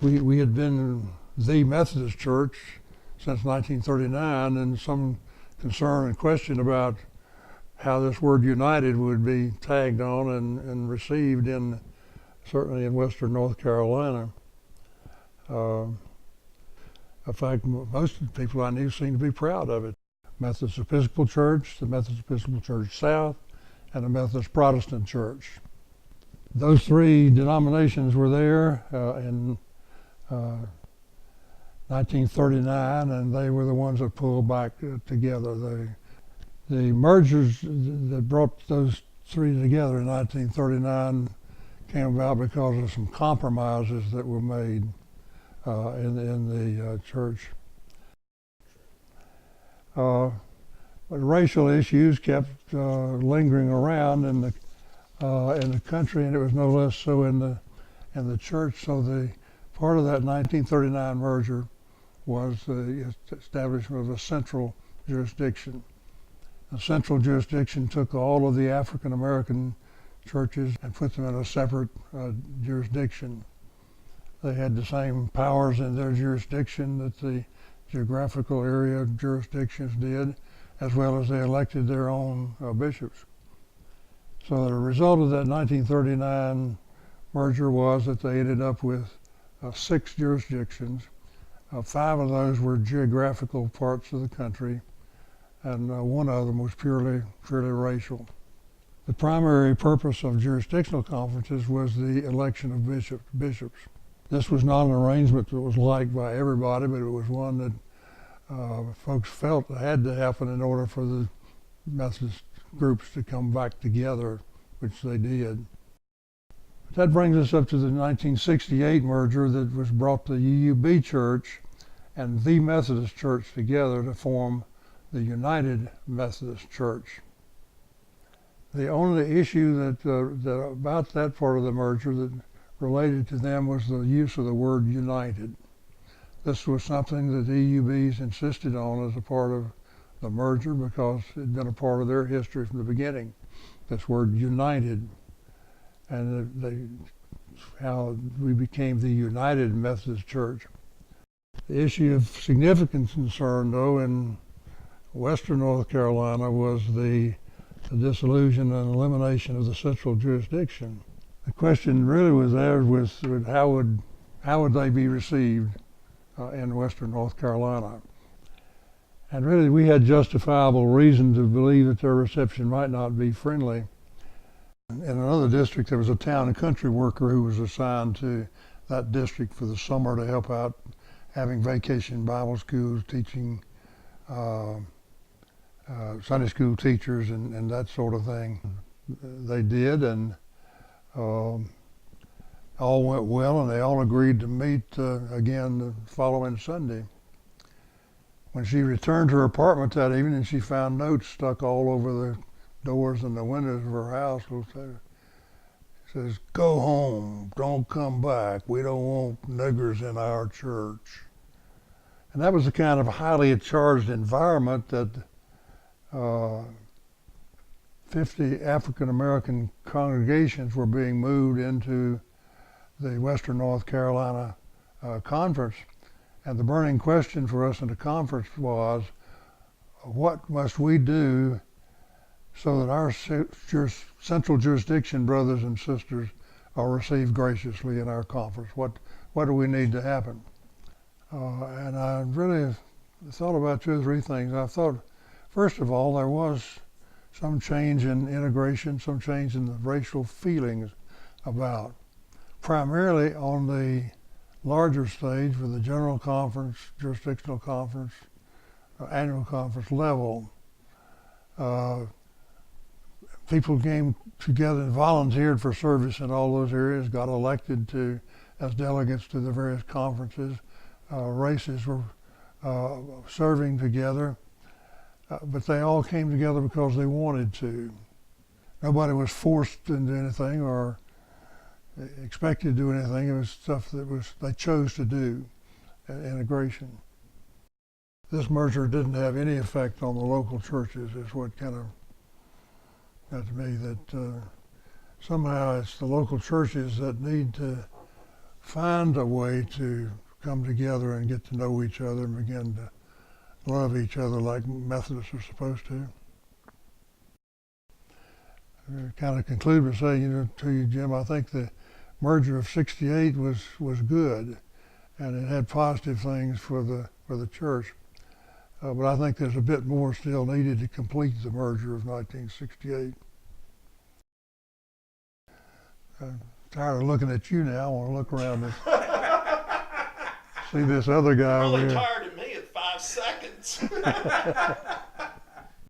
We had been the Methodist Church since 1939, and some concern and question about how this word united would be tagged on and received certainly in western North Carolina. In fact, most of the people I knew seemed to be proud of it. Methodist Episcopal Church, the Methodist Episcopal Church South, and the Methodist Protestant Church. Those three denominations were there in 1939, and they were the ones that pulled back together. The mergers that brought those three together in 1939 came about because of some compromises that were made in the church. But racial issues kept lingering around in the country, and it was no less so in the church. So the part of that 1939 merger was the establishment of a central jurisdiction. The central jurisdiction took all of the African American churches and put them in a separate jurisdiction. They had the same powers in their jurisdiction that the geographical area jurisdictions did, as well as they elected their own bishops. So the result of that 1939 merger was that they ended up with 6 jurisdictions. 5 of those were geographical parts of the country, and one of them was purely racial. The primary purpose of jurisdictional conferences was the election of bishops. This was not an arrangement that was liked by everybody, but it was one that folks felt had to happen in order for the Methodist groups to come back together, which they did. That brings us up to the 1968 merger that brought the UUB Church and the Methodist Church together to form the United Methodist Church. The only issue that about that part of the merger that related to them was the use of the word united. This was something that the EUBs insisted on as a part of the merger because it had been a part of their history from the beginning, this word united, and how we became the United Methodist Church. The issue of significant concern, though, in western North Carolina was the dissolution and elimination of the central jurisdiction. The question really was how would they be received in western North Carolina? And really we had justifiable reason to believe that their reception might not be friendly. In another district there was a town and country worker who was assigned to that district for the summer to help out having vacation Bible schools, teaching Sunday school teachers and that sort of thing. They did, and all went well, and they all agreed to meet again the following Sunday. When she returned to her apartment that evening, she found notes stuck all over the doors and the windows of her house. It says, "Go home, don't come back. We don't want niggers in our church." And that was the kind of highly charged environment that 50 African American congregations were being moved into the Western North Carolina Conference. And the burning question for us in the conference was, what must we do so that our central jurisdiction brothers and sisters are received graciously in our conference? What do we need to happen? And I really thought about 2 or 3 things. I thought, first of all, there was some change in integration, some change in the racial feelings about, primarily on the larger stage with the general conference, jurisdictional conference, annual conference level. People came together and volunteered for service in all those areas, got elected as delegates to the various conferences. Races were serving together, but they all came together because they wanted to. Nobody was forced into anything or expected to do anything. It was stuff that they chose to do, integration. This merger didn't have any effect on the local churches, is what kind of got to me, that somehow it's the local churches that need to find a way to come together and get to know each other and begin to love each other like Methodists are supposed to. I kind of conclude by saying, to you, Jim, I think the merger of '68 was good, and it had positive things for the church. But I think there's a bit more still needed to complete the merger of 1968. I'm tired of looking at you now. I want to look around and see this other guy You're over really here. tired of me at 5 seconds.